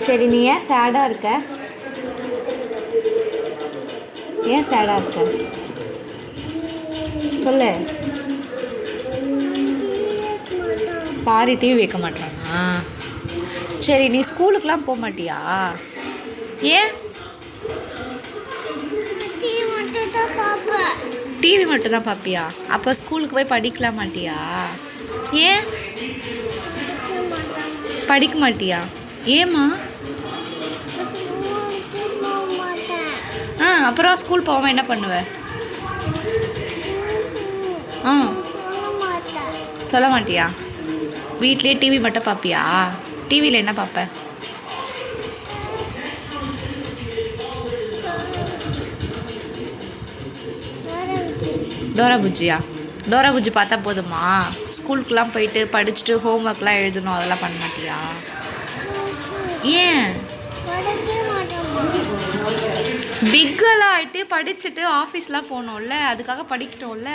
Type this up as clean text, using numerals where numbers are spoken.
சரி, நீ ஏன் சேடாக இருக்க? ஏன் சேடாக இருக்க சொல்லு. பாரி டிவி வைக்க மாட்டானா? சரி, நீ ஸ்கூலுக்கெலாம் போக மாட்டியா? ஏன்? டிவி மட்டும் தான் பார்ப்பியா? அப்போ ஸ்கூலுக்கு போய் படிக்கலாம் மாட்டியா? ஏன் படிக்க மாட்டியா? ஏம்மா? அப்புறம் ஸ்கூல் போகாமல் என்ன பண்ணுவ? சொல்ல மாட்டியா? வீட்லேயே டிவி மட்டும் பார்ப்பியா? டிவியில் என்ன பார்ப்ப? டோரா புஜ்ஜியா? டோரா புஜ்ஜி பார்த்தா போதுமா? ஸ்கூலுக்குலாம் போயிட்டு படிச்சுட்டு ஹோம் ஒர்க்லாம் எழுதணும், அதெல்லாம் பண்ண மாட்டியா? ஏன்? பிக்கெல்லாம் ஆகிட்டு படிச்சுட்டு ஆஃபீஸ்லாம் போகணும்ல, அதுக்காக படிக்கணும்ல.